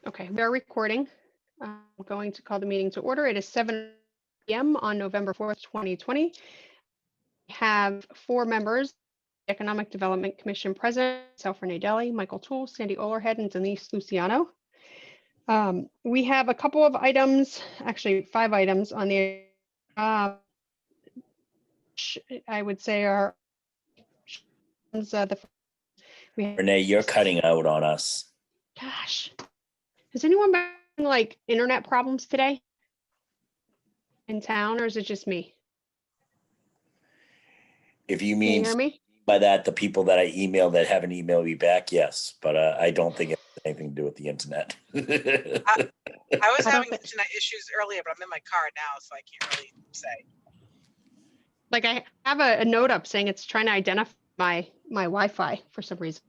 Okay, we are recording. I'm going to call the meeting to order. It is 7 p.m. on November 4th, 2020. We have 4 members, Economic Development Commission President, myself, Renee Deli, Michael Toole, Sandy Olerhead, and Denise Luciano. We have a couple of items, actually 5 items on the, I would say are, Renee, you're cutting out on us. Gosh, has anyone been having like internet problems today in town, or is it just me? If you Can mean you hear me? by that the people that I emailed that haven't emailed me back, yes, but I don't think it has anything to do with the internet. I was having internet issues earlier, but I'm in my car now, so I can't really say. Like I have a note up saying it's trying to identify my Wi-Fi for some reason.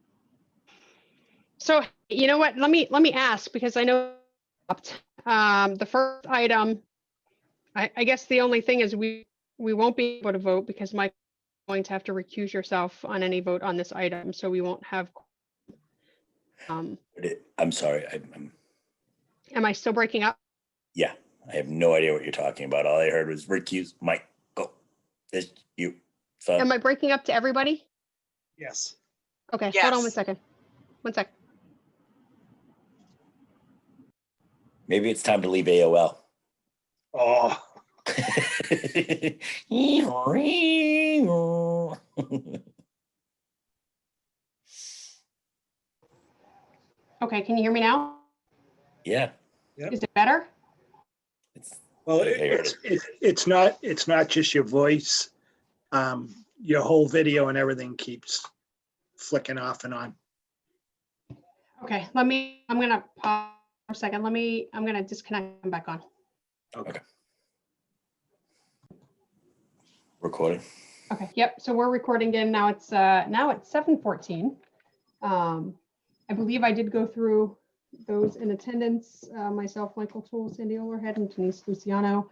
So you know what? Let me ask, because I know the first item. I guess the only thing is we won't be able to vote because Mike's going to have to recuse yourself on any vote on this item, so we won't have. I'm sorry. Am I still breaking up? Yeah, I have no idea what you're talking about. All I heard was recuse. Mike, go. It's you. Son. Am I breaking up to everybody? Yes. Okay, Yes. hold on 1 second. 1 sec. Maybe it's time to leave AOL. Oh. Okay, can you hear me now? Yeah. Yep. Is it better? Well, it's not just your voice. Your whole video and everything keeps flicking off and on. Okay, I'm gonna pause for a second. I'm gonna disconnect and back on. Okay. Recording. Okay, yep, so we're recording again. Now it's 7:14. I believe I did go through those in attendance, myself, Michael Toole, Sandy Olerhead, and Denise Luciano.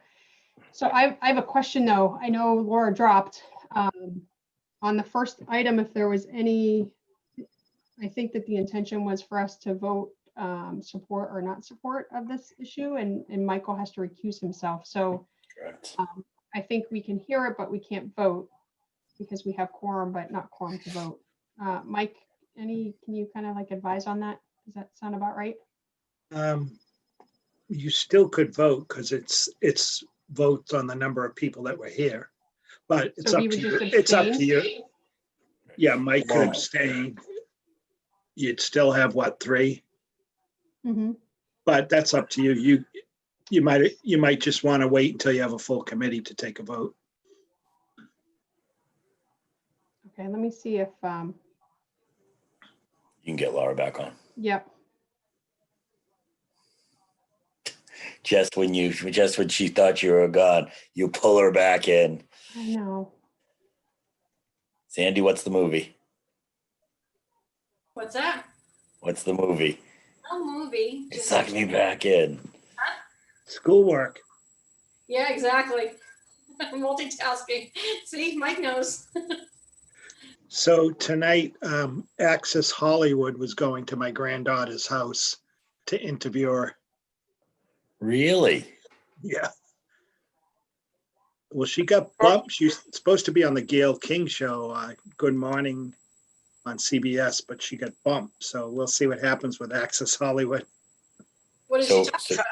So I have a question though. I know Laura dropped on the first item if there was any. I think that the intention was for us to vote support or not support of this issue, and Michael has to recuse himself. So Correct. I think we can hear it, but we can't vote because we have quorum, but not quorum to vote. Mike, can you kind of like advise on that? Does that sound about right? You still could vote because it's votes on the number of people that were here, but it's So up he to would you. just It's up to abstain? you. Yeah, Mike could abstain. You'd still have what, 3? Mm-hmm. But that's up to you. You might just want to wait until you have a full committee to take a vote. Okay, let me see if, You can get Laura back on. yep. Just when she thought you were gone, you pull her back in. I know. Sandy, what's the movie? What's that? What's the movie? No movie. It sucked me back in. Schoolwork. Yeah, exactly. Multitasking. See, Mike knows. So tonight, Access Hollywood was going to my granddaughter's house to interview her. Really? Yeah. Well, she got bumped. She's supposed to be on the Gayle King show, Good Morning on CBS, but she got bumped. So we'll see what happens with Access Hollywood. What did she talk about?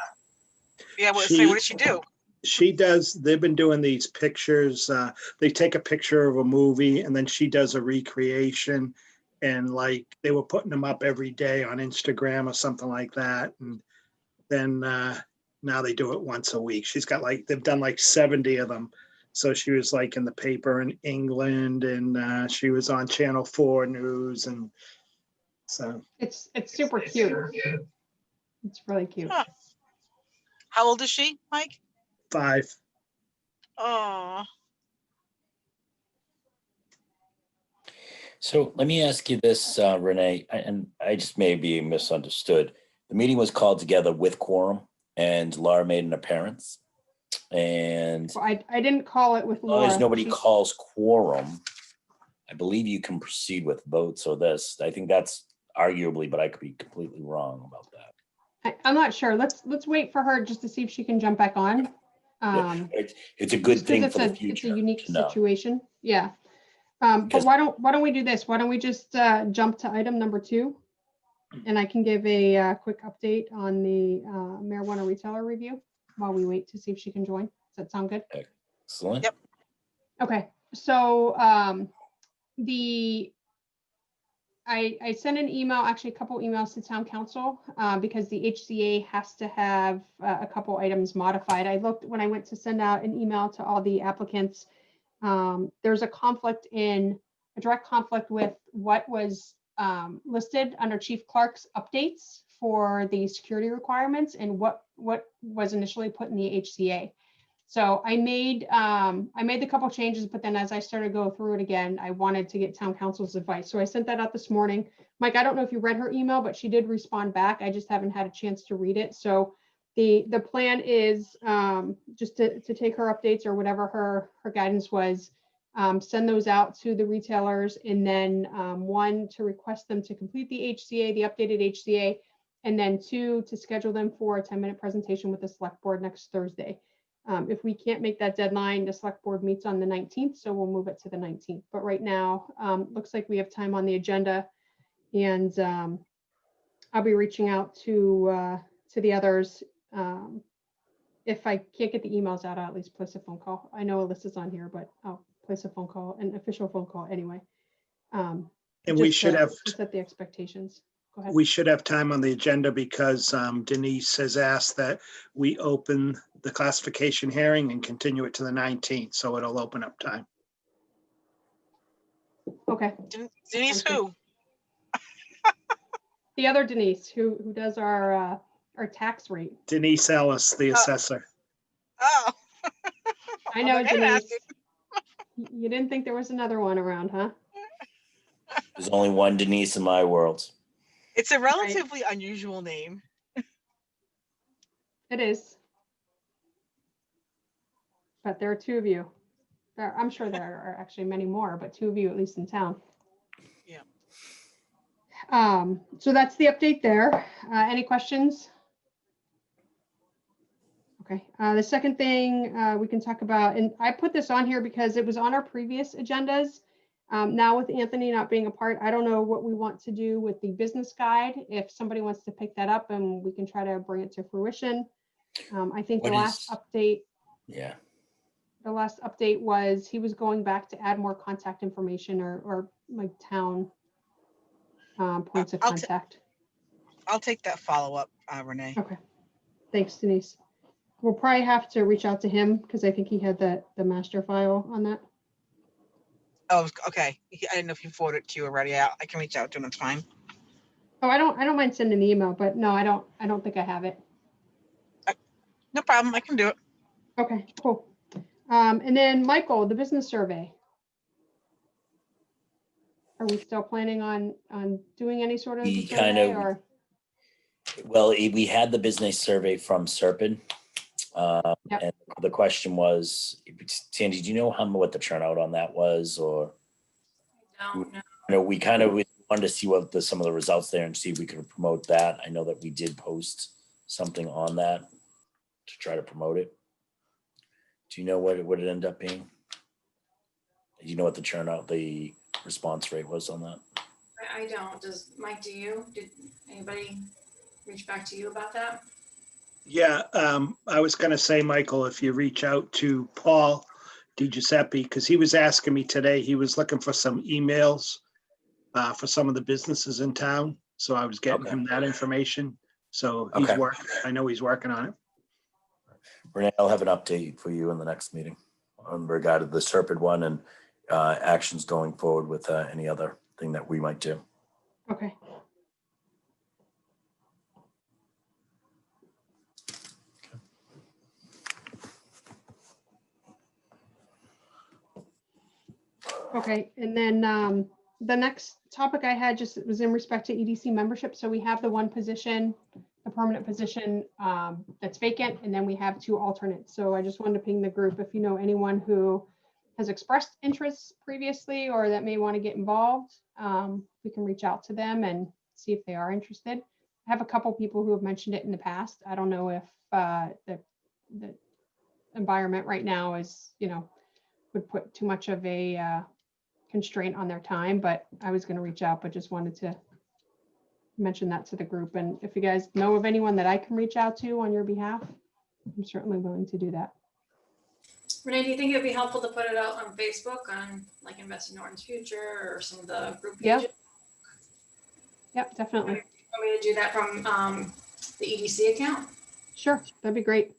Yeah, what did she do? She does, they've been doing these pictures. They take a picture of a movie and then she does a recreation. And like they were putting them up every day on Instagram or something like that. And then now they do it once a week. She's got like, they've done like 70 of them. So she was like in the paper in England and she was on Channel 4 News. And so. It's super cute. It's really cute. Huh. How old is she, Mike? 5. Oh. So let me ask you this, Renee, and I just may be misunderstood. The meeting was called together with quorum and Laura made an appearance. And Well, I didn't call it with as long Laura. as nobody calls quorum, I believe you can proceed with votes or this. I think that's arguably, but I could be completely wrong about that. I'm not sure. Let's wait for her just to see if she can jump back on. It's a good Just 'cause thing it's for the a future. unique to know. situation. Yeah. But Because- why don't we do this? Why don't we just jump to item number 2? And I can give a quick update on the marijuana retailer review while we wait to see if she can join. Does that sound good? Excellent. Yep. Okay, so I sent an email, actually a couple emails to town council because the HCA has to have a couple items modified. I looked when I went to send out an email to all the applicants. There's a direct conflict with what was listed under Chief Clark's updates for the security requirements and what was initially put in the HCA. So I made the couple changes, but then as I started to go through it again, I wanted to get town council's advice. So I sent that out this morning. Mike, I don't know if you read her email, but she did respond back. I just haven't had a chance to read it. So the plan is just to take her updates or whatever her guidance was, send those out to the retailers, and then 1, to request them to complete the HCA, the updated HCA, and then 2, to schedule them for a 10-minute presentation with the select board next Thursday. If we can't make that deadline, the select board meets on the 19th, so we'll move it to the 19th. But right now, looks like we have time on the agenda, and I'll be reaching out to the others. If I can't get the emails out, I'll at least place a phone call. I know Alyssa's on here, but I'll place a phone call, an official phone call anyway. And we just should to have, set the expectations. Go ahead. we should have time on the agenda because Denise has asked that we open the classification hearing and continue it to the 19th, so it'll open up time. Okay. Denise who? The other Denise, who does our tax rate. Denise Ellis, the assessor. Oh. I know, like, "Hey, Denise. You didn't think there was another one around, huh? There's only one Denise in my world. It's a relatively unusual name. It is. But there are 2 of you. I'm sure there are actually many more, but 2 of you at least in town. Yeah. So that's the update there. Any questions? Okay. The second thing we can talk about, and I put this on here because it was on our previous agendas. Now with Anthony not being a part, I don't know what we want to do with the business guide. If somebody wants to pick that up and we can try to bring it to fruition. I think the last update. Yeah. The last update was he was going back to add more contact information or like town points of contact. I'll take that follow-up, Renee. Okay. Thanks, Denise. We'll probably have to reach out to him because I think he had the master file on that. Oh, okay. I didn't know if you forwarded it to you already. I can reach out to him. It's fine. Oh, I don't mind sending an email, but no, I don't think I have it. No problem. I can do it. Okay, cool. And then Michael, the business survey. Are we still planning on doing any sort of We survey or? Well, we had the business survey from Serpent. Yep. And the question was, Sandy, do you know what the turnout on that was? Or Don't know. you know, we wanted to see what some of the results there and see if we could promote that. I know that we did post something on that to try to promote it. Do you know what it ended up being? Do you know what the response rate was on that? I don't. Does Mike, do you? Did anybody reach back to you about that? Yeah, I was going to say, Michael, if you reach out to Paul DiGiuseppe, because he was asking me today, he was looking for some emails for some of the businesses in town. So I was getting him that information. So he's working. I know he's working on it. Renee, I'll have an update for you in the next meeting on regard to the Serpent one and actions going forward with any other thing that we might do. Okay. Okay, and then the next topic I had just was in respect to EDC membership. So we have the one position, the permanent position that's vacant, and then we have 2 alternates. So I just wanted to ping the group if you know anyone who has expressed interest previously or that may want to get involved, we can reach out to them and see if they are interested. have a couple people who have mentioned it in the past. I don't know if the environment right now is, would put too much of a constraint on their time, but I was going to reach out, but just wanted to mention that to the group. And if you guys know of anyone that I can reach out to on your behalf, I'm certainly willing to do that. Renee, do you think it'd be helpful to put it out on Facebook on like Invest in Norton's Future or some of the group Yeah. pages? Yep, definitely. Want me to do that from the EDC account? Sure, that'd be great.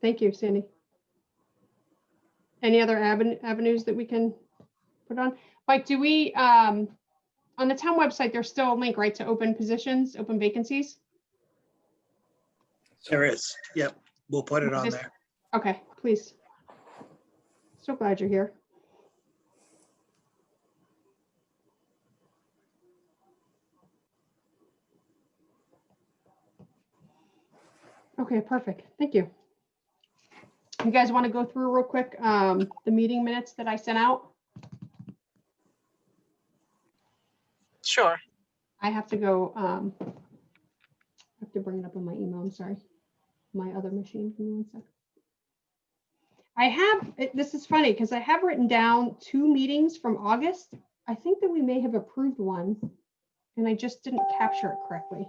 Thank you, Sandy. Any other avenues that we can put on? Mike, do we, on the town website, there's still a link, right, to open positions, open vacancies? There is. Yep. We'll put it on Just- there. Okay, please. So glad you're here. Okay, perfect. Thank you. You guys want to go through real quick the meeting minutes that I sent out? Sure. I have to go, I have to bring it up in my email, I'm sorry. My other machine, give me one sec. I have, this is funny because I have written down 2 meetings from August. I think that we may have approved one and I just didn't capture it correctly.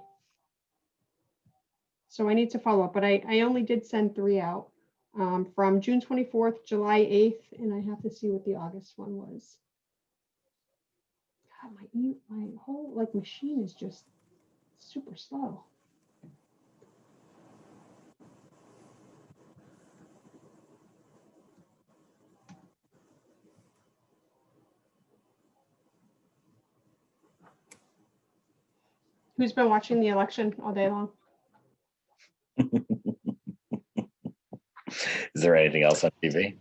So I need to follow up, but I only did send 3 out from June 24th, July 8th, and I have to see what the August one was. God, my whole machine is just super slow. Who's been watching the election all day long? Is there anything else on TV?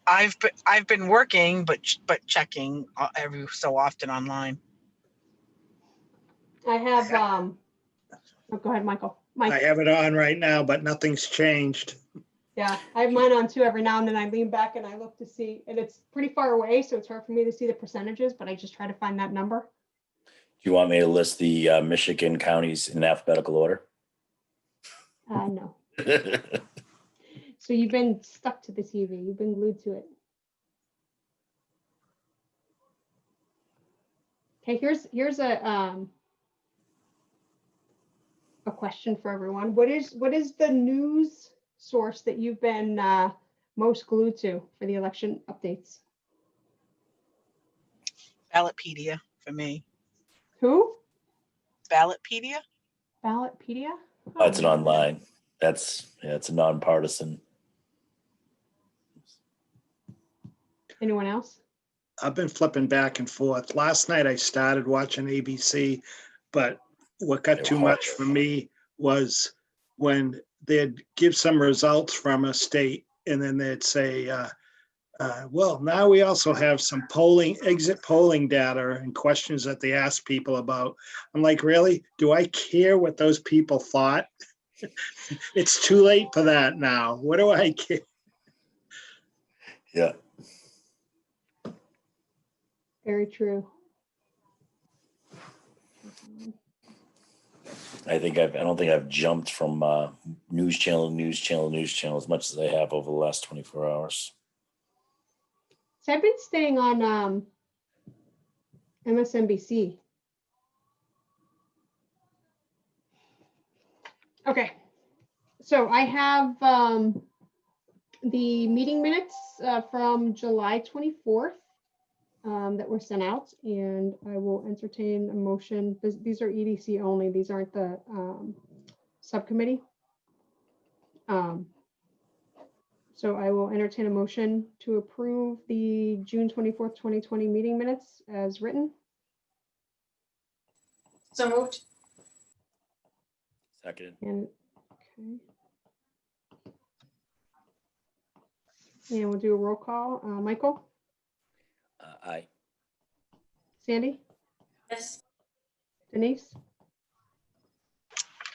I've been working, but checking every so often online. I have, oh, go ahead, Michael. I Mike, have it on right now, but nothing's changed. yeah, I have mine on too every now and then. I lean back and I look to see, and it's pretty far away, so it's hard for me to see the percentages, but I just try to find that number. Do you want me to list the Michigan counties in alphabetical order? No. So you've been stuck to the TV. You've been glued to it. Okay, here's a question for everyone. What is the news source that you've been most glued to for the election updates? Ballotpedia for me. Who? Ballotpedia? Ballotpedia? Oh, it's an online. It's a nonpartisan. Anyone else? I've been flipping back and forth. Last night I started watching ABC, but what got too much for me was when they'd give some results from a state and then they'd say, well, now we also have some exit polling data and questions that they ask people about. I'm like, really? Do I care what those people thought? It's too late for that now. What do I care? Yeah. Very true. I don't think I've jumped from news channel to news channel to news channel as much as I have over the last 24 hours. So I've been staying on MSNBC. Okay, so I have the meeting minutes from July 24th that were sent out, and I will entertain a motion. These are EDC only. These aren't the subcommittee. So I will entertain a motion to approve the June 24th, 2020 meeting minutes as written. So moved. Second. And okay. And we'll do a roll call. Michael, Aye. Sandy, Yes. Denise,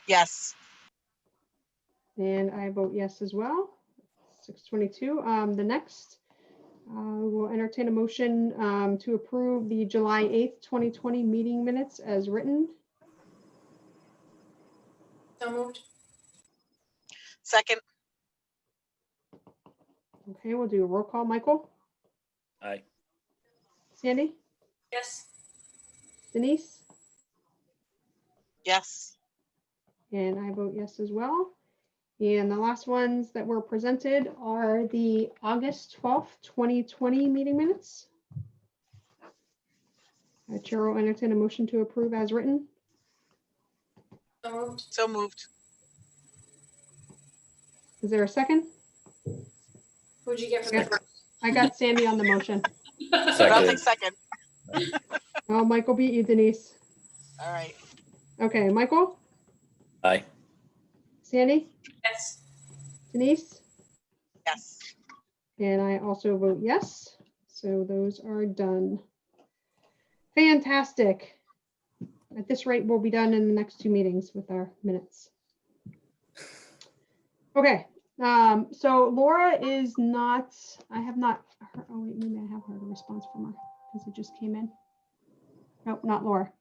Yes. And I vote yes as well. 6:22. The next, we'll entertain a motion to approve the July 8th, 2020 meeting minutes as written. So moved. Second. Okay, we'll do a roll call. Michael, Aye. Sandy, Yes. Denise, Yes. and I vote yes as well. And the last ones that were presented are the August 12th, 2020 meeting minutes. Chair will entertain a motion to approve as written. So moved. So moved. Is there a second? Who'd you get for Yeah. the first? I got Sandy on the motion. I'll take second. Oh, Michael beat you, Denise. All right. Okay, Michael, Aye. Sandy, Yes. Denise, Yes. and I also vote yes. So those are done. Fantastic. At this rate, we'll be done in the next 2 meetings with our minutes. Okay, so Laura is not, I have not heard, oh wait, maybe I have heard a response from her because it just came in. Nope, not Laura.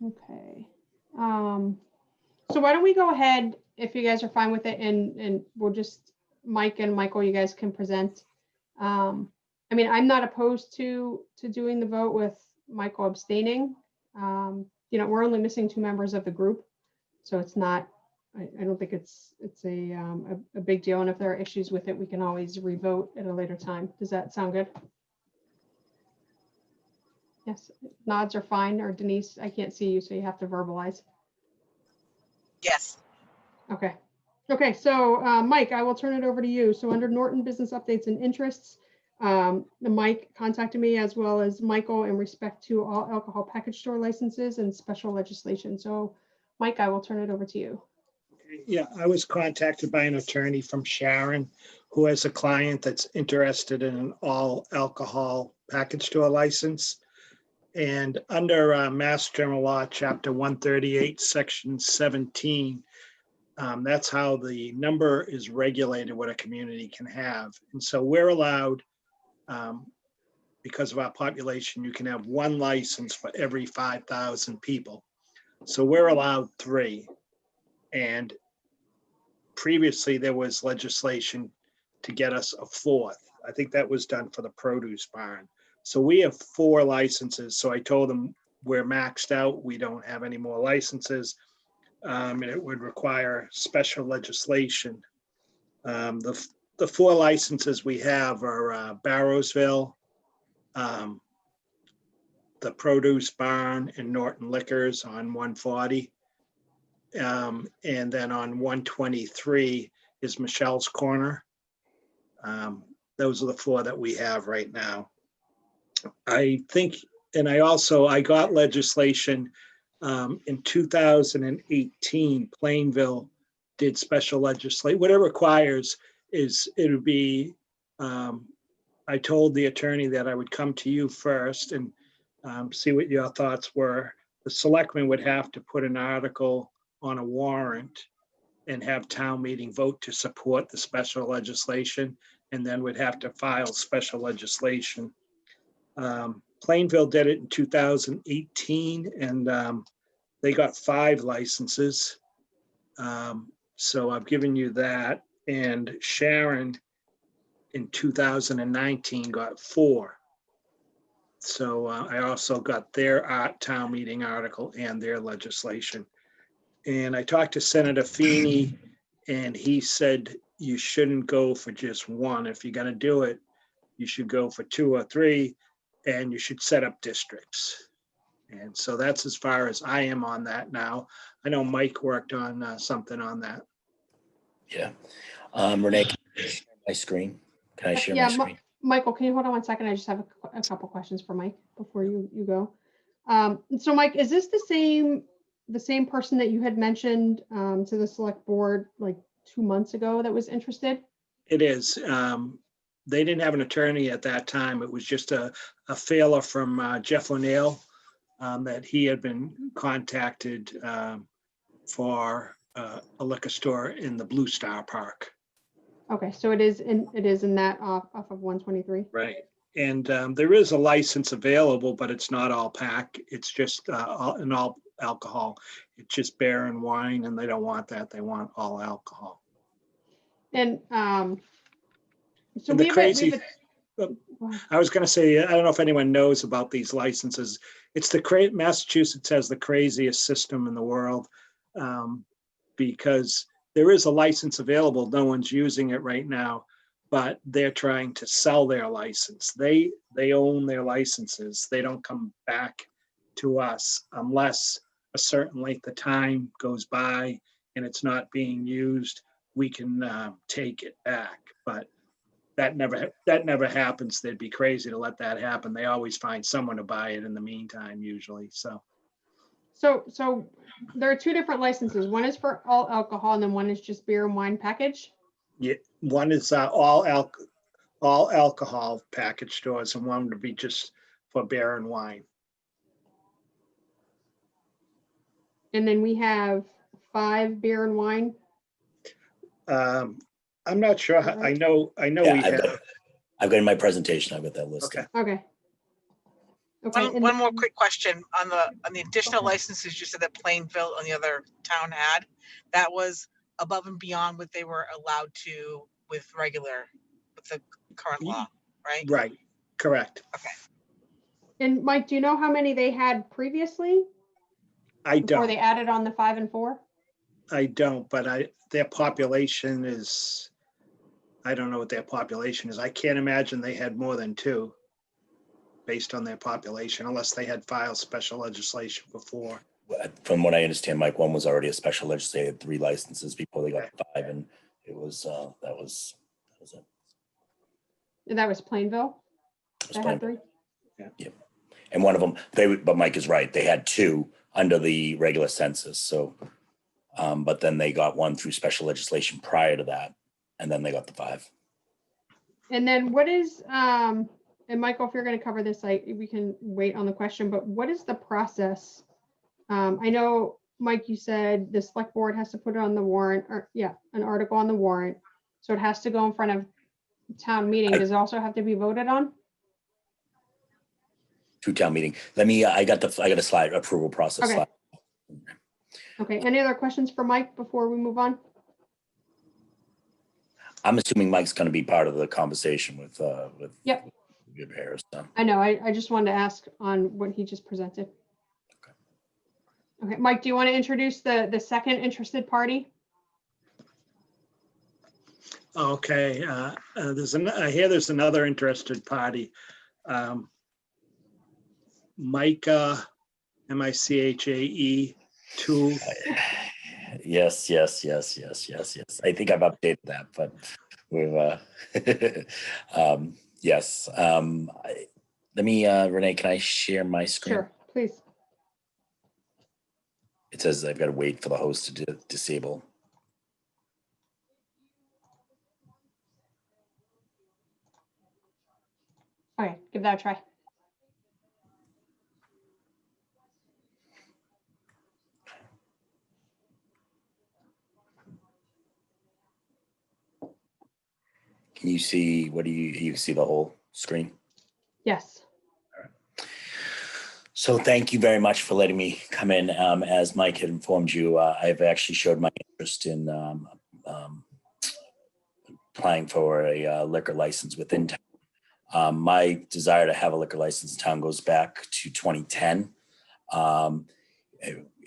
Okay. So why don't we go ahead, if you guys are fine with it, and we'll just, Mike and Michael, you guys can present. I mean, I'm not opposed to doing the vote with Michael abstaining. You know, we're only missing 2 members of the group, so it's not, I don't think it's a big deal. And if there are issues with it, we can always revote at a later time. Does that sound good? Yes, nods are fine. Or Denise, I can't see you, so you have to verbalize. Yes. Okay. Okay, so Mike, I will turn it over to you. So under Norton Business Updates and Interests, Mike contacted me as well as Michael in respect to all alcohol package store licenses and special legislation. So Mike, I will turn it over to you. Yeah, I was contacted by an attorney from Sharon who has a client that's interested in an all alcohol package store license. And under Mass General Law, Chapter 138, Section 17, that's how the number is regulated, what a community can have. And so we're allowed, because of our population, you can have 1 license for every 5,000 people. So we're allowed 3. And previously there was legislation to get us a 4th. I think that was done for the produce barn. So we have 4 licenses. So I told them we're maxed out. We don't have any more licenses. And it would require special legislation. The 4 licenses we have are Barrowsville, the produce barn, and Norton Liquors on 140. And then on 123 is Michelle's Corner. Those are the 4 that we have right now. I think, and I got legislation in 2018. Plainville did special legislation. What it requires is it would be, I told the attorney that I would come to you first and see what your thoughts were. The selectmen would have to put an article on a warrant and have town meeting vote to support the special legislation, and then would have to file special legislation. Plainville did it in 2018, and they got 5 licenses. So I've given you that. And Sharon in 2019 got 4. So I also got their town meeting article and their legislation. And I talked to Senator Feeney, and he said you shouldn't go for just 1. If you're going to do it, you should go for 2 or 3, and you should set up districts. And so that's as far as I am on that now. I know Mike worked on something on that. Yeah. Renee, can I share my screen? Can I share my screen? Michael, can you hold on 1 second? I just have a couple questions for Mike before you go. So Mike, is this the same the same person that you had mentioned to the select board like 2 months ago that was interested? It is. They didn't have an attorney at that time. It was just a failer from Jeff O'Neill that he had been contacted for a liquor store in the Blue Star Park. Okay, so it is in that off of 123. Right. And there is a license available, but it's not all pack. It's just an all alcohol. It's just beer and wine, and they don't want that. They want all alcohol. And so And the we have crazy, go ahead. I was going to say, I don't know if anyone knows about these licenses. It's Massachusetts has the craziest system in the world because there is a license available. No one's using it right now, but they're trying to sell their license. They own their licenses. They don't come back to us unless a certain length of time goes by and it's not being used. We can take it back, but that never happens. They'd be crazy to let that happen. They always find someone to buy it in the meantime, usually. So there are two different licenses. One is for all alcohol, and then one is just beer and wine package. yeah, one is all alcohol package stores, and one would be just for beer and wine. And then we have 5 beer and wine. I'm not sure. I know Yeah, we have. I've got in my presentation, I've got that list. Okay. Okay. Okay. and One more then- quick question on the additional licenses you said that Plainville and the other town had. That was above and beyond what they were allowed to with the current law, right? Right. Correct. And Mike, do you know how many they had previously I before they don't. added on the 5 and 4? I don't. But their population is. I don't know what their population is. I can't imagine they had more than 2 based on their population, unless they had filed special legislation before. From what I understand, Mike, one was already a special legislator, they had 3 licenses before they got 5, and it was, that was it. And that was Plainville? It was That had Plainville. 3? Yep. And one of them, but Mike is right, they had 2 under the regular census, so, but then they got 1 through special legislation prior to that, and then they got the 5. And then what is, and Michael, if you're going to cover this, we can wait on the question, but what is the process? I know, Mike, you said the select board has to put it on the warrant, or an article on the warrant. So it has to go in front of town meeting. Does it also have to be voted on? To town meeting. Let me, I got a slide, approval process Okay. slide. Okay, any other questions for Mike before we move on? I'm assuming Mike's gonna be part of the conversation with Yep. Good Bears, so. I know, I just wanted to ask on what he just presented. Okay, Mike, do you want to introduce the second interested party? Okay. I hear there's another interested party. Micah, MICHAE 2. Yes. I think I've updated that, but we've, yes. Let me, Renee, can I share my screen? Sure, please. It says I've got to wait for the host to disable. Okay, give that a try. Can you see, you see the whole screen? Yes. So thank you very much for letting me come in. As Mike had informed you, I've actually showed my interest in applying for a liquor license within town. My desire to have a liquor license in town goes back to 2010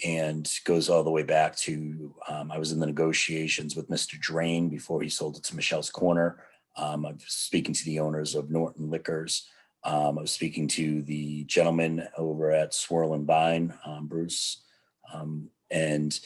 and goes all the way back to, I was in the negotiations with Mr. Drain before he sold it to Michelle's Corner. I was speaking to the owners of Norton Liquors. I was speaking to the gentleman over at Swirl and Vine, Bruce, and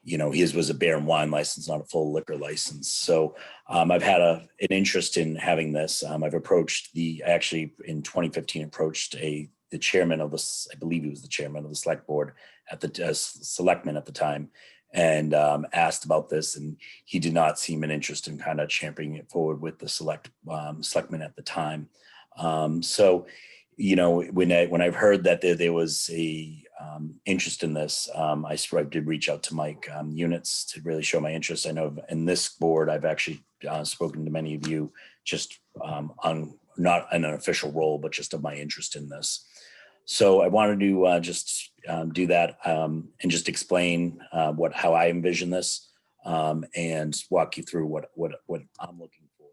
his was a beer and wine license, not a full liquor license. So I've had an interest in having this. I've approached actually in 2015 approached the chairman of this, I believe he was the chairman of the select board at the selectman at the time, and asked about this, and he did not seem an interest in kind of championing it forward with the selectman at the time. So, you know, when I've heard that there was a interest in this, I did reach out to Mike Units to really show my interest. I know in this board, I've actually spoken to many of you just on not an official role, but just of my interest in this. So I wanted to just do that and just explain how I envision this and walk you through what I'm looking for.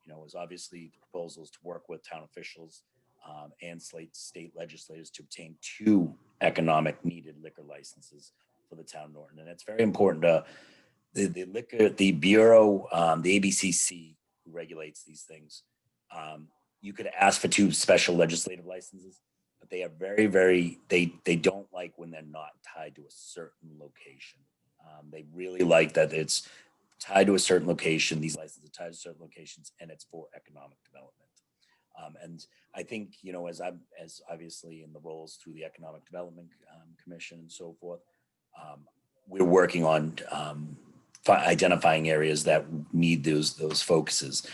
You know, is obviously the proposal is to work with town officials and state legislators to obtain 2 economic needed liquor licenses for the town of Norton. And it's very important to the Bureau, the ABCC, who regulates these things. You could ask for 2 special legislative licenses, but they are they don't like when they're not tied to a certain location. They really like that it's tied to a certain location. These licenses are tied to certain locations, and it's for economic development. And I think, you know, as obviously in the roles through the Economic Development Commission and so forth, we're working on identifying areas that need those focuses.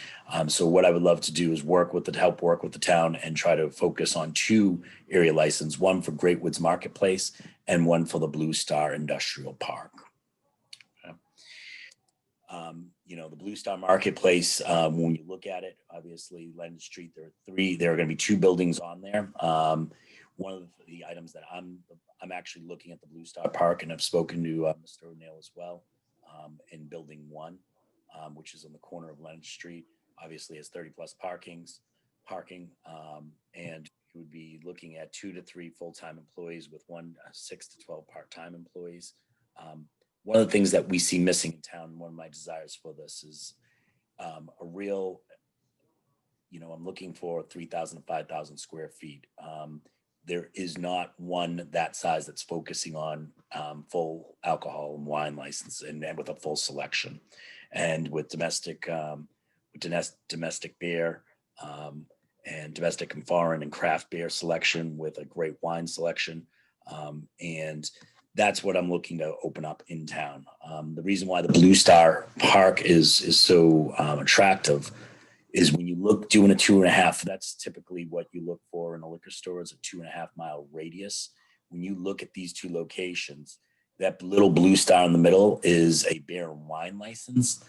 So what I would love to do is help work with the town and try to focus on 2 area licenses, one for Great Woods Marketplace and one for the Blue Star Industrial Park. Okay. You know, the Blue Star Marketplace, when you look at it, obviously Lennon Street, there are going to be 2 buildings on there. One of the items that I'm actually looking at the Blue Star Park, and I've spoken to Mr. O'Neill as well, in building 1, which is on the corner of Lennon Street, obviously has 30 plus parking, and you would be looking at 2 to 3 full-time employees with 6 to 12 part-time employees. One of the things that we see missing in town, one of my desires for this is a real, you know, I'm looking for 3,000 to 5,000 square feet. There is not one that size that's focusing on full alcohol and wine license and with a full selection, and with domestic beer and domestic and foreign and craft beer selection with a great wine selection. And that's what I'm looking to open up in town. The reason why the Blue Star Park is so attractive is when you look doing a 2.5, that's typically what you look for in a liquor store, is a 2.5 mile radius. When you look at these 2 locations, that little Blue Star in the middle is a beer and wine license.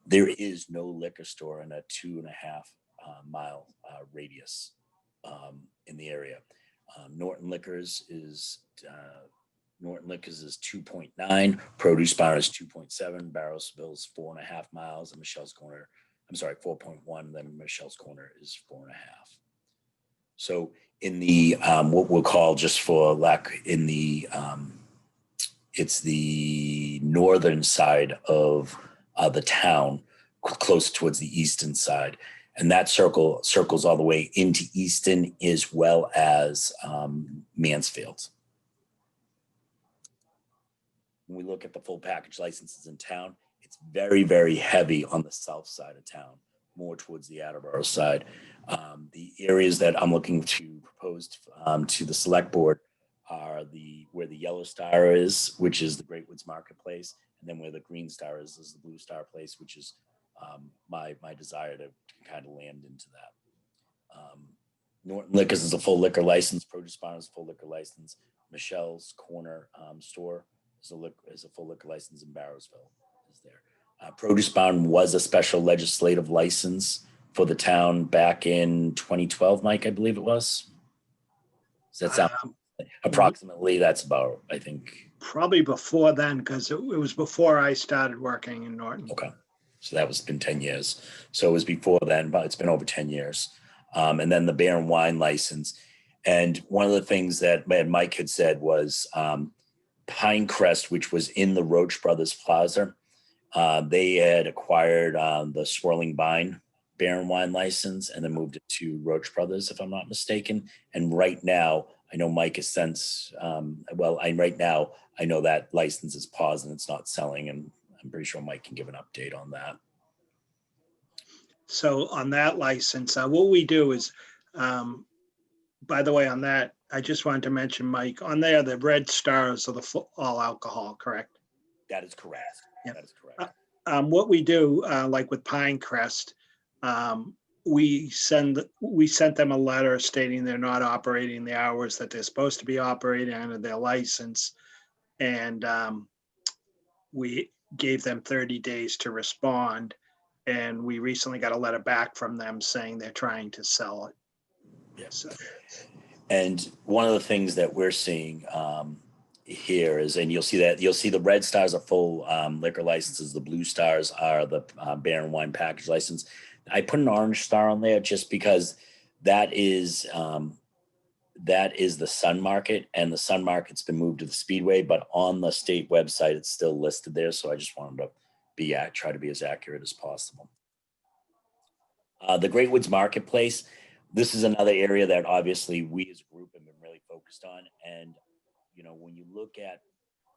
There is no liquor store in a 2.5 mile radius in the area. Norton Liquors is 2.9, Produce Bar is 2.7, Barrowsville is 4.5 miles, and Michelle's Corner, 4.1, then Michelle's Corner is 4.5. So in the what we'll call, just for lack, in the it's the northern side of the town, close towards the eastern side, and that circles all the way into Easton as well as Mansfield. When we look at the full package licenses in town, it's very, very heavy on the south side of town, more towards the Attleboro side. The areas that I'm looking to propose to the select board are where the Yellow Star is, which is the Great Woods Marketplace, and then where the Green Star is the Blue Star Place, which is my desire to kind of land into that. Norton Liquors is a full liquor license. Produce Barn is a full liquor license. Michelle's Corner store is a full liquor license in Barrowsville. Is there? Produce Barn was a special legislative license for the town back in 2012, Mike, I believe it was. Does that sound approximately? That's about, I think. Probably before then, because it was before I started working in Norton. Okay. So that was been 10 years. So it was before then, but it's been over 10 years. And then the beer and wine license. And one of the things that Mike had said was Pinecrest, which was in the Roach Brothers Plaza, they had acquired the Swirling Vine beer and wine license and then moved it to Roach Brothers, if I'm not mistaken. And right now, I know Mike has since, right now, I know that license is paused and it's not selling, and I'm pretty sure Mike can give an update on that. So on that license, what we do is, by the way, on that, I just wanted to mention, Mike, on there, the red stars are the all alcohol, correct? That is correct. Yeah. That is correct. What we do, like with Pinecrest, we sent them a letter stating they're not operating the hours that they're supposed to be operating under their license. And we gave them 30 days to respond. And we recently got a letter back from them saying they're trying to sell it. Yeah. So, And one of the things that we're seeing here is, and you'll see the red stars are full liquor licenses. The blue stars are the beer and wine package license. I put an orange star on there just because that is the Sun Market, and the Sun Market's been moved to the Speedway, but on the state website, it's still listed there. So I just wanted to try to be as accurate as possible. The Great Woods Marketplace. This is another area that obviously we as a group have been really focused on. And, you know, when you look at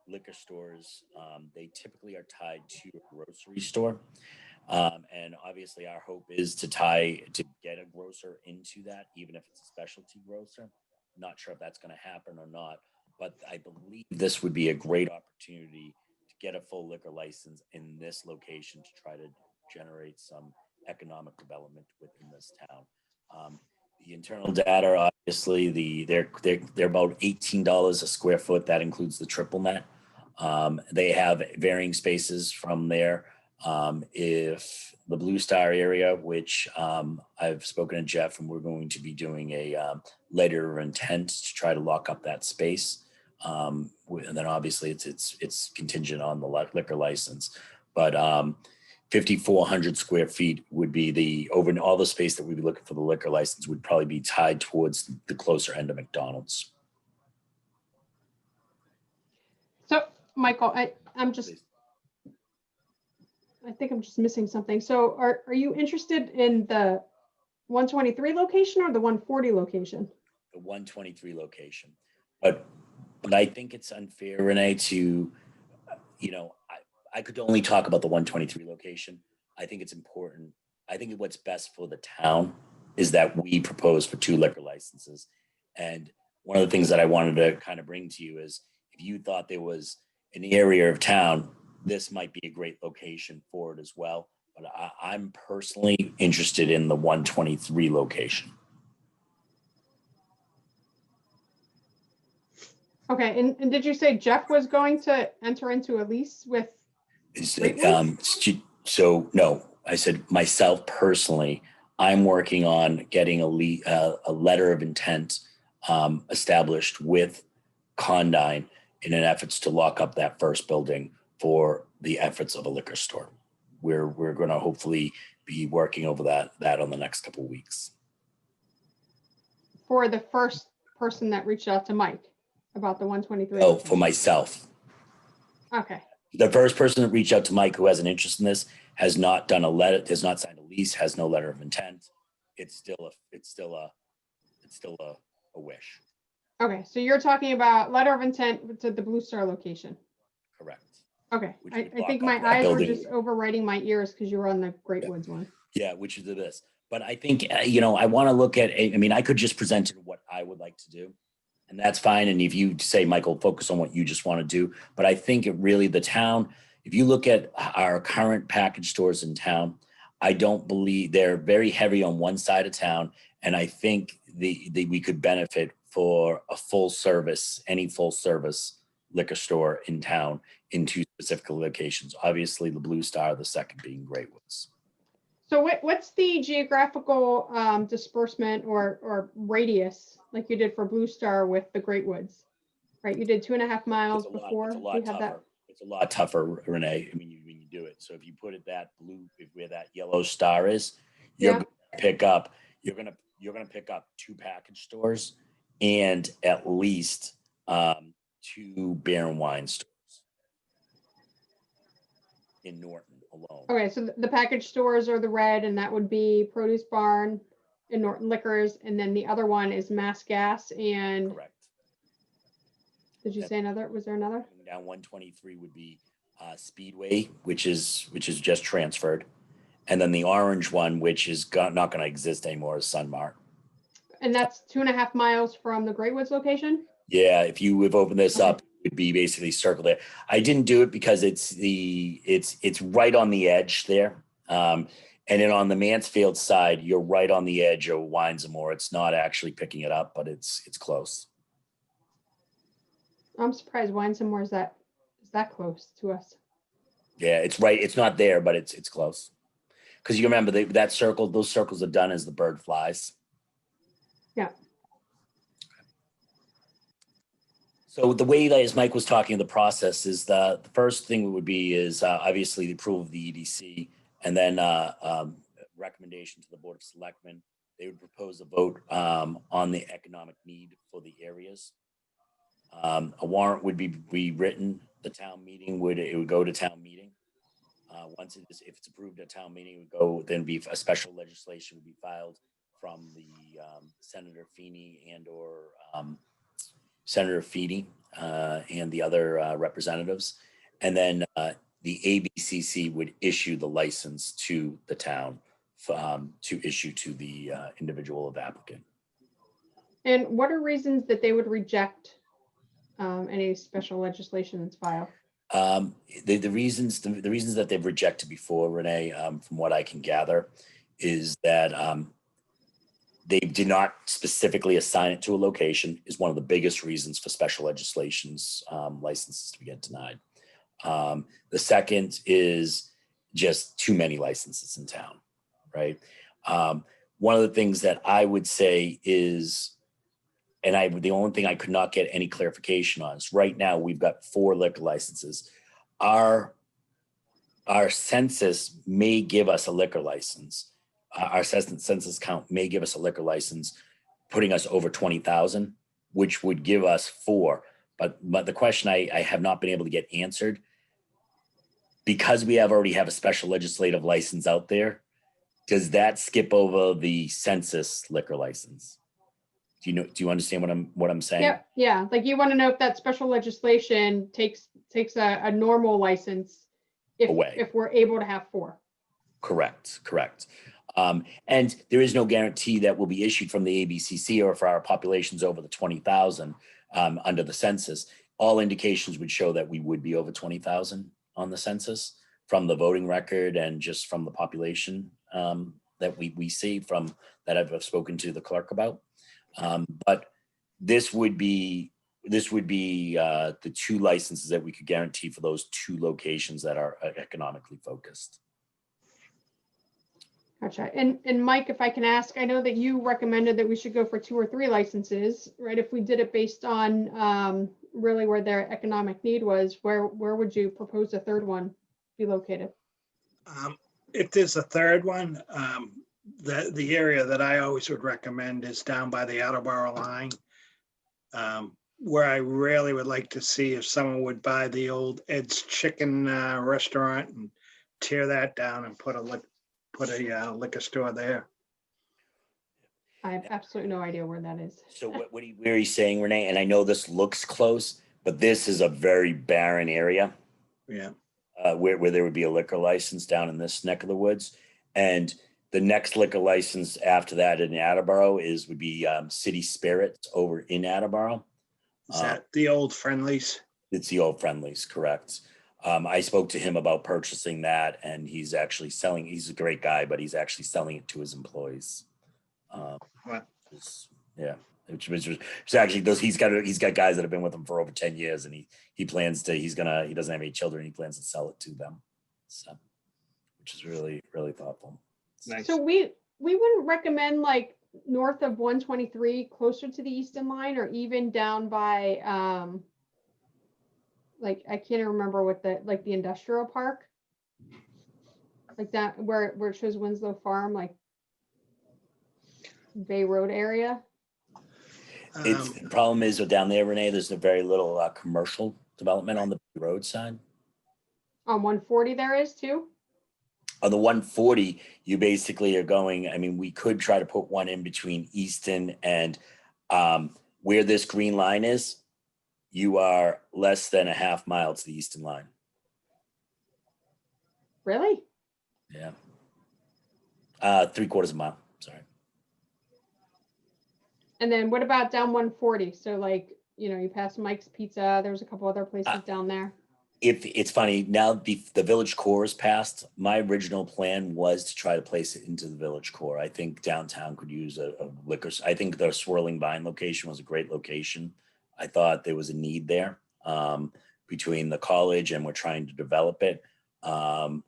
liquor stores, they typically are tied to a grocery store. And obviously our hope is to get a grocer into that, even if it's a specialty grocer. Not sure if that's going to happen or not, but I believe this would be a great opportunity to get a full liquor license in this location to try to generate some economic development within this town. The internal data, obviously, they're about $18 a square foot. That includes the triple net. They have varying spaces from there. If the Blue Star area, which I've spoken to Jeff, and we're going to be doing a letter of intent to try to lock up that space. And then obviously it's contingent on the liquor license, but 5,400 square feet would be over all the space that we'd be looking for the liquor license would probably be tied towards the closer end of McDonald's. So, Michael, I think I'm just missing something. So are you interested in the 123 location or the 140 location? The 123 location. But I think it's unfair, Renee, to, you know, I could only talk about the 123 location. I think it's important. I think what's best for the town is that we propose for 2 liquor licenses. And one of the things that I wanted to kind of bring to you is if you thought there was an area of town, this might be a great location for it as well. But I'm personally interested in the 123 location. Okay, and did you say Jeff was going to enter into a lease with? So no, I said myself personally, I'm working on getting a letter of intent established with Condyne in an efforts to lock up that first building for the efforts of a liquor store. We're going to hopefully be working over that on the next couple of weeks. For the first person that reached out to Mike about the 123. Oh, for myself. Okay. The first person that reached out to Mike who has an interest in this has not done a letter, has not signed a lease, has no letter of intent. It's still a wish. Okay, so you're talking about letter of intent to the Blue Star location. Correct. Okay, Which I would think lock my up that eyes were building. just overriding my ears because you were on the Great Woods one. Yeah, which is this. But I think, you know, I want to look at, I mean, I could just present it what I would like to do, and that's fine. And if you say, Michael, focus on what you just want to do. But I think it really, the town, if you look at our current package stores in town, I don't believe they're very heavy on one side of town. And I think we could benefit for a full service, any full service liquor store in town in 2 specific locations. Obviously, the Blue Star, the second being Great Woods. So what's the geographical disbursement or radius like you did for Blue Star with the Great Woods, right? You did 2.5 miles before. It's a lot tougher. It's a lot tougher, Renee, when you do it. So if you put it that blue, where that yellow star is, you're going to pick up 2 package stores and at least 2 beer and wine stores in Norton alone. Okay, so the package stores are the red, and that would be Produce Barn and Norton Liquors, and then the other one is Mass Gas and. Correct. Did you say another? Was there another? Down 123 would be Speedway, which is just transferred, and then the orange one, which is not going to exist anymore, is Sunmart. And that's 2.5 miles from the Great Woods location? Yeah, if you have opened this Okay. up, it would be basically circled there. I didn't do it because it's right on the edge there. And then on the Mansfield side, you're right on the edge of Winsmore. It's not actually picking it up, but it's close. I'm surprised Winsmore is that close to us. Yeah, it's right. It's not there, but it's close. Because you remember that circle, those circles are done as the bird flies. Yeah. So the way that, as Mike was talking, the process is the first thing would be is obviously the approval of the EDC, and then recommendation to the Board of Selectmen. They would propose a vote on the economic need for the areas. A warrant would be written. The town meeting would go to town meeting. Once if it's approved at town meeting, it would go. Then be a special legislation would be filed from the Senator Feeney and the other representatives, and then the ABCC would issue the license to the town to issue to the individual of applicant. And what are reasons that they would reject any special legislation that's filed? The reasons that they've rejected before, Renee, from what I can gather, is that they did not specifically assign it to a location. Is one of the biggest reasons for special legislations licenses to get denied. The second is just too many licenses in town, right? One of the things that I would say is, and the only thing I could not get any clarification on is right now we've got 4 liquor licenses. Our census may give us a liquor license. Our census count may give us a liquor license, putting us over 20,000, which would give us 4. But the question I have not been able to get answered, because we already have a special legislative license out there, does that skip over the census liquor license? Do you understand what I'm saying? Yeah. Like you want to know if that special legislation takes a normal license Away. if we're able to have 4. Correct. And there is no guarantee that will be issued from the ABCC or for our populations over the 20,000 under the census. All indications would show that we would be over 20,000 on the census from the voting record and just from the population that we see from that I've spoken to the clerk about. But this would be the 2 licenses that we could guarantee for those 2 locations that are economically focused. Gotcha. And Mike, if I can ask, I know that you recommended that we should go for 2 or 3 licenses, right? If we did it based on really where their economic need was, where would you propose a 3rd one be located? If there's a 3rd one, the area that I always would recommend is down by the Attleboro line, where I really would like to see if someone would buy the old Ed's Chicken restaurant and tear that down and put a liquor store there. I have absolutely no idea where that is. So where are you saying, Renee? And I know this looks close, but this is a very barren area. Yeah. Where there would be a liquor license down in this neck of the woods. And the next liquor license after that in Attleboro would be City Spirits over in Attleboro. Is that the old Friendlies? It's the old Friendlies, correct. I spoke to him about purchasing that, and he's actually selling. He's a great guy, but he's actually selling it to his employees. Which actually those he's got guys that have been with him for over 10 years, and he doesn't have any children. He plans to sell it to them, so which is really, really thoughtful. Nice. So we wouldn't recommend like north of 123, closer to the Easton line, or even down by like I can't remember what the industrial park, like that where it shows Winslow Farm, like Bay Road area. The problem is down there, Renee, there's a very little commercial development on the road side. On 140 there is too? On the 140, you basically are going, I mean, we could try to put one in between Easton and where this green line is, you are less than a half mile to the Easton line. Really? Yeah. 3/4 of a mile, sorry. And then what about down 140? So like, you pass Mike's Pizza, there's a couple other places down there. If it's funny now, the village core is passed. My original plan was to try to place it into the village core. I think downtown could use a liquor. I think the Swirling Vine location was a great location. I thought there was a need there between the college and we're trying to develop it. I've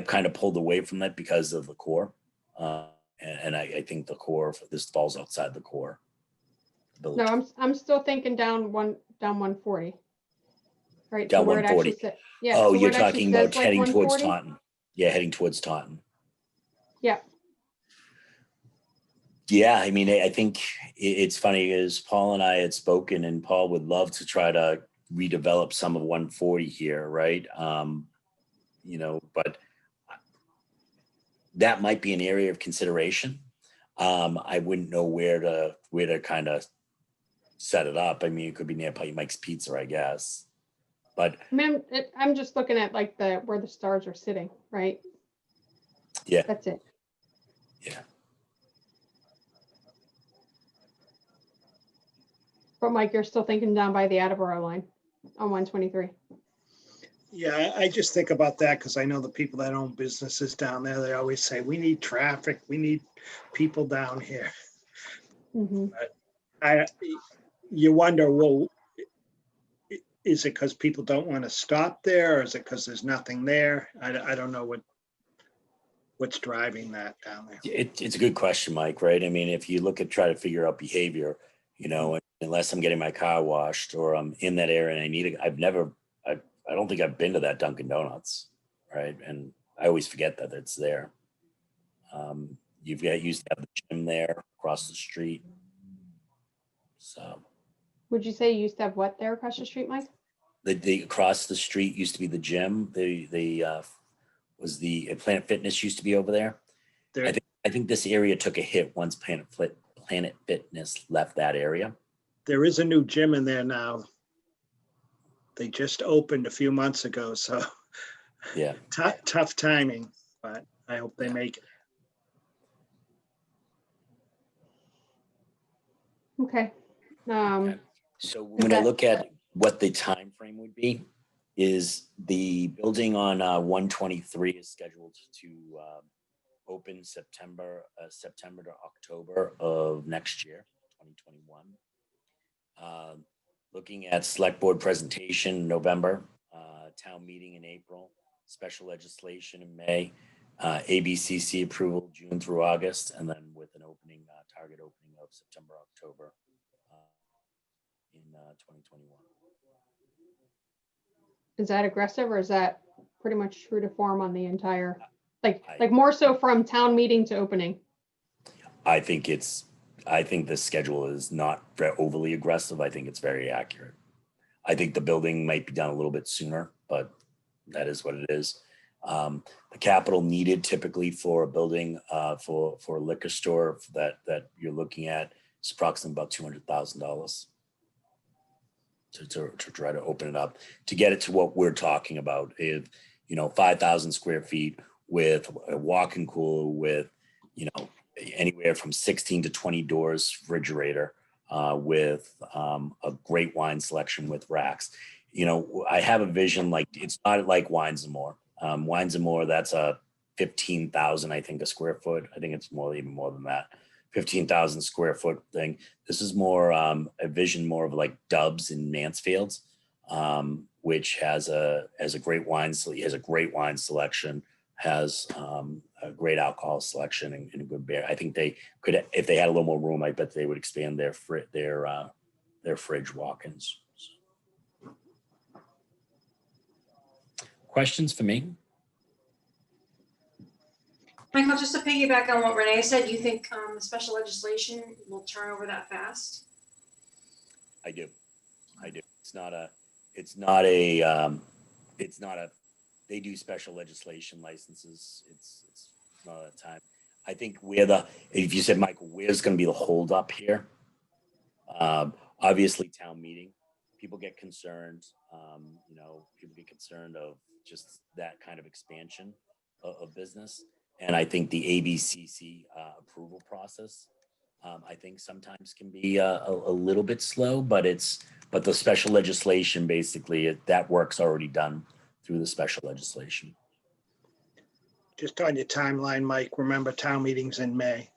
kind of pulled away from that because of the core. And I think the core, this falls outside the core. No, I'm still thinking down 140. Right. Down so where it 140. actually says, yeah. Oh, so you're where it actually talking about says, like, heading towards 140? Taunton. Yeah, heading towards Taunton. Yeah. Yeah, I mean, I think it's funny is Paul and I had spoken, and Paul would love to try to redevelop some of 140 here, right? But that might be an area of consideration. I wouldn't know where to kind of set it up. I mean, it could be near Mike's Pizza, I guess. But I mean, I'm just looking at like where the stars are sitting, right? yeah, That's it. yeah. But Mike, you're still thinking down by the Attleboro line on 123. Yeah, I just think about that because I know the people that own businesses down there, they always say, we need traffic, we need people down here. Mm-hmm. You wonder, well, is it because people don't want to stop there, or is it because there's nothing there? I don't know what's driving that down there. It's a good question, Mike, right? I mean, if you try to figure out behavior, unless I'm getting my car washed or I'm in that area and I don't think I've been to that Dunkin' Donuts, right? And I always forget that it's there. Used to have the gym there across the street. So Would you say you used to have what there across the street, Mike? the across the street used to be the gym. Was the Planet Fitness used to be over there. I think this area took a hit once Planet Fitness left that area. There is a new gym in there now. They just opened a few months ago, so yeah, tough timing, but I hope they make it. Okay. So when I look at what the time frame would be, is the building on 123 is scheduled to open September to October of next year, 2021. Looking at select board presentation in November, town meeting in April, special legislation in May, ABCC approval June through August, and then with an opening, target opening of September, October in 2021. Is that aggressive or is that pretty much true to form on the entire, like more so from town meeting to opening? I think the schedule is not very overly aggressive. I think it's very accurate. I think the building might be done a little bit sooner, but that is what it is. The capital needed typically for a building for a liquor store that you're looking at is approximately about $200,000 to try to open it up, to get it to what we're talking about. If 5,000 square feet with a walk-in cooler with anywhere from 16 to 20 doors, refrigerator, with a great wine selection with racks. I have a vision, like it's not like Wines and More. Wines and More, that's a 15,000, I think, a square foot. I think it's even more than that. 15,000 square foot thing. This is more a vision, more of like Dubs in Mansfield, which has a great wine. Has a great wine selection, has a great alcohol selection and a good beer. I think they could, if they had a little more room, I bet they would expand their fridge walk-ins. Questions for me? Michael, just to piggyback on what Renee said, you think the special legislation will turn over that fast? I do. It's not a, they do special legislation licenses. It's not a time. I think if you said, Michael, where's going to be the holdup here? Obviously town meeting, people get concerned, people get concerned of just that kind of expansion of business. And I think the ABCC approval process I think sometimes can be a little bit slow, but the special legislation, basically, that work's already done through the special legislation. Just on your timeline, Mike, remember town meetings in May.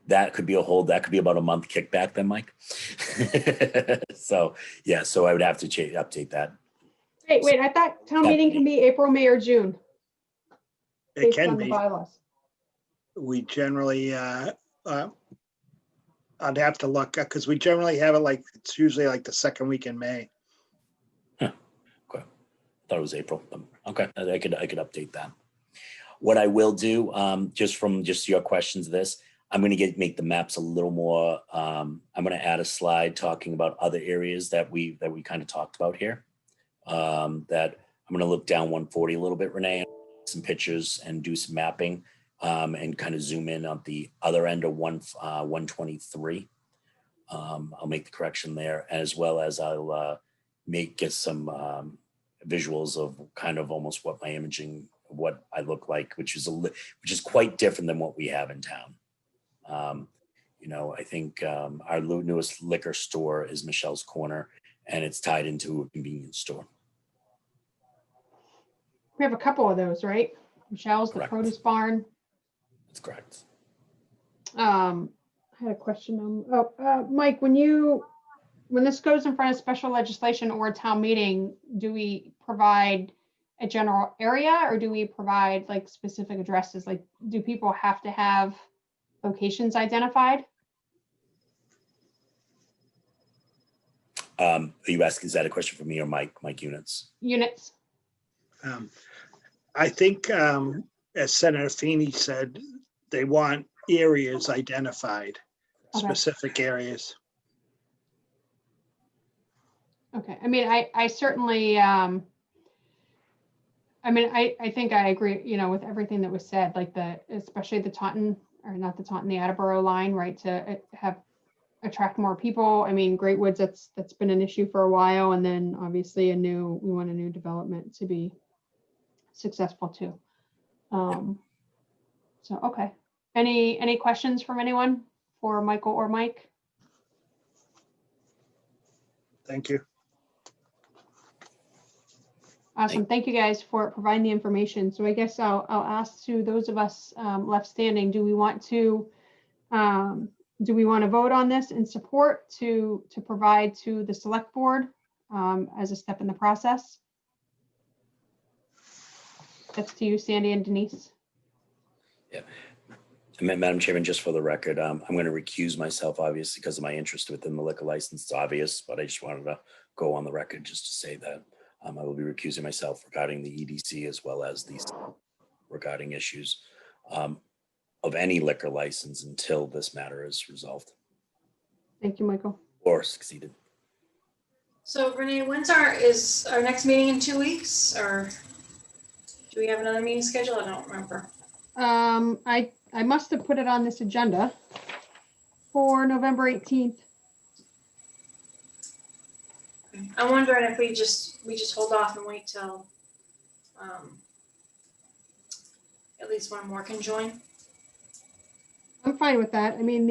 That could be about a month kickback then, Mike. So, yeah, so I would have to update that. Wait, I thought town meeting can be April, May, or June. It Based can on the be. bylaws. We generally, I'd have to look, because we generally have it like, it's usually like the second week in May. Okay. Thought it was April. Okay, I could update that. What I will do, just your questions of this, I'm going to make the maps a little more. I'm going to add a slide talking about other areas that we kind of talked about here. That I'm going to look down 140 a little bit, Renee, some pictures and do some mapping, and kind of zoom in on the other end of 123. I'll make the correction there, as well as I'll get some visuals of kind of almost what my imaging, what I look like, which is quite different than what we have in town. I think our newest liquor store is Michelle's Corner, and it's tied into a convenience store. We have a couple of those, right? Michelle's, the Correct. produce barn. That's correct. I had a question on, Mike, when this goes in front of special legislation or a town meeting, do we provide a general area, or do we provide like specific addresses? Like, do people have to have locations identified? Are you asking, is that a question for me or Mike Units? Units. I think, as Senator Feeney said, they want areas identified, Okay. specific areas. Okay. I mean, I certainly, I think I agree, with everything that was said, like especially the Taunton, or not the Taunton, the Attleboro line, right, to attract more people. I mean, Great Woods, that's been an issue for a while. And then obviously we want a new development to be successful too. So, okay. Any questions from anyone for Michael or Mike? Thank you. Awesome. Thank you guys for providing the information. So I guess I'll ask to those of us left standing, do we want to vote on this in support to provide to the select board as a step in the process? That's to you, Sandy and Denise. Yeah. Madam Chairman, just for the record, I'm going to recuse myself, obviously, because of my interest within the liquor license. It's obvious, but I just wanted to go on the record just to say that I will be recusing myself regarding the EDC, as well as these regarding issues of any liquor license until this matter is resolved Thank you, Michael. or succeeded. So Renee, is our next meeting in 2 weeks, or do we have another meeting scheduled? I don't remember. I must have put it on this agenda for November 18th. I'm wondering if we just hold off and wait till at least one more can join. I'm fine with that. I mean,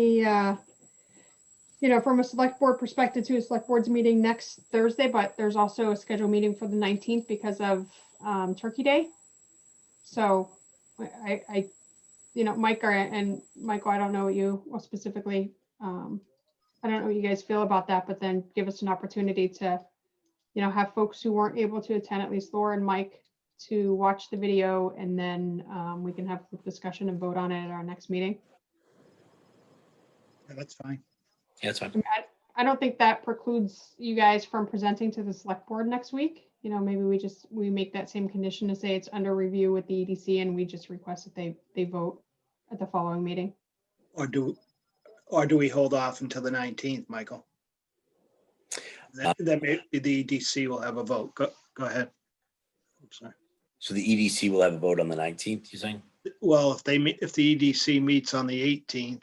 from a select board perspective too, a select board's meeting next Thursday, but there's also a scheduled meeting for the 19th because of Turkey Day. So I Mike and Michael, I don't know what you specifically, I don't know what you guys feel about that, but then give us an opportunity to, have folks who weren't able to attend, at least Laura and Mike, to watch the video, and then we can have a discussion and vote on it at our next meeting. Yeah, that's fine. Yeah, that's fine. I don't think that precludes you guys from presenting to the select board next week. Maybe we make that same condition to say it's under review with the EDC, and we just request that they vote at the following meeting. Or do we hold off until the 19th, Michael? That may be the EDC will have a vote. Go ahead. I'm sorry. So the EDC will have a vote on the 19th, you're saying? Well, if the EDC meets on the 18th,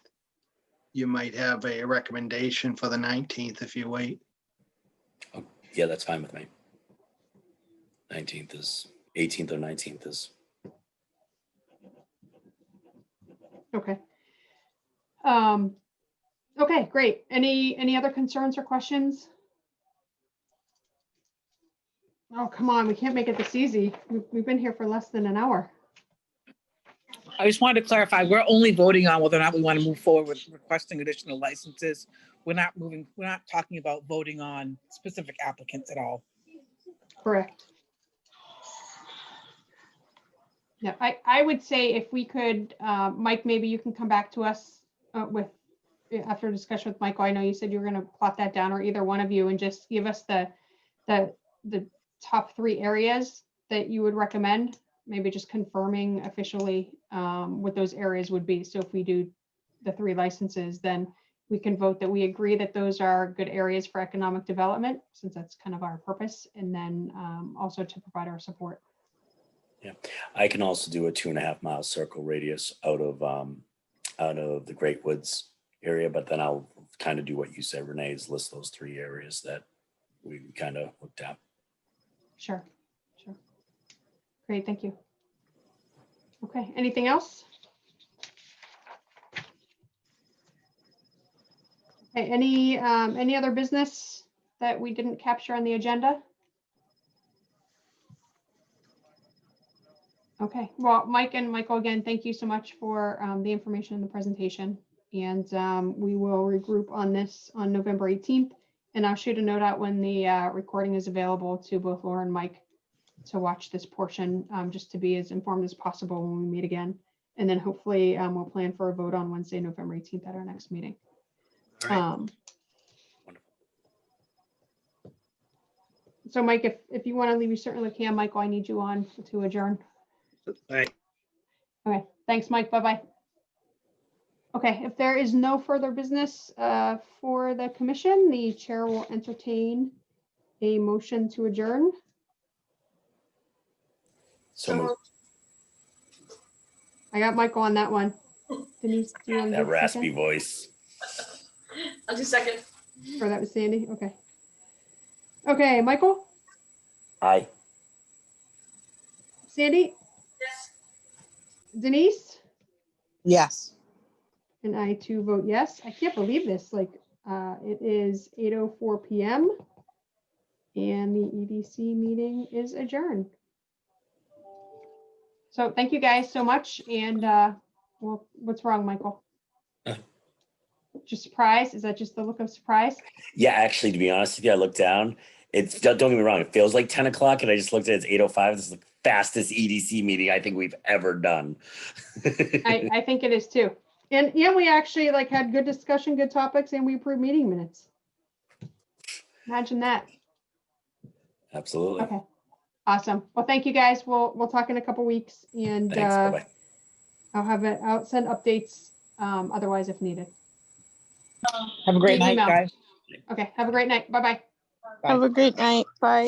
you might have a recommendation for the 19th if you wait. Oh, yeah, that's fine with me. 19th is 18th or 19th is. Okay. Okay, great. Any other concerns or questions? Oh, come on, we can't make it this easy. We've been here for less than an hour. I just wanted to clarify, we're only voting on whether or not we want to move forward with requesting additional licenses. We're not talking about voting on specific applicants at all. Correct. Yeah, I would say if we could, Mike, maybe you can come back to us after a discussion with Michael. I know you said you were going to plot that down, or either one of you, and just give us the top 3 areas that you would recommend, maybe just confirming officially what those areas would be. So if we do the 3 licenses, then we can vote that we agree that those are good areas for economic development, since that's kind of our purpose, and then also to provide our support. Yeah, I can also do a 2.5-mile circle radius out of the Great Woods area, but then I'll kind of do what you said, Renee, is list those 3 areas that we kind of looked at. Sure. Great, thank you. Okay, anything else? Okay, any other business that we didn't capture on the agenda? Okay, well, Mike and Michael, again, thank you so much for the information in the presentation. And we will regroup on this on November 18th. And I'll shoot a note out when the recording is available to both Laura and Mike to watch this portion, just to be as informed as possible when we meet again. And then hopefully we'll plan for a vote on Wednesday, November 18th at our next meeting. All right. So Mike, if you want to leave, you certainly can. Michael, I need you on to adjourn. Thanks. Okay, thanks, Mike. Bye-bye. Okay, if there is no further business for the commission, the chair will entertain a motion to adjourn. So moved. I got Michael on that one. Denise, do you want to That do the raspy second? voice. I'll do second. Or that was Sandy? Okay. Okay, Michael? Aye. Sandy? Yes. Denise? Yes. And I too vote yes. I can't believe this. Like, it is 8:04 p.m. and the EDC meeting is adjourned. So thank you guys so much. And well, what's wrong, Michael? Just surprised? Is that just the look of surprise? Yeah, actually, to be honest with you, I looked down. It's, don't get me wrong, it feels like 10 o'clock, and I just looked at it, it's 8:05. This is the fastest EDC meeting I think we've ever done. I think it is too. And yeah, we actually like had good discussion, good topics, and we approved meeting minutes. Imagine that. Absolutely. Okay. Awesome. Well, thank you guys. We'll talk in a couple weeks, and Thanks. Bye-bye. I'll send updates otherwise if needed. Have a great night, Email. guys. Okay. Have a great night. Bye-bye. Bye. Have a great night. Bye.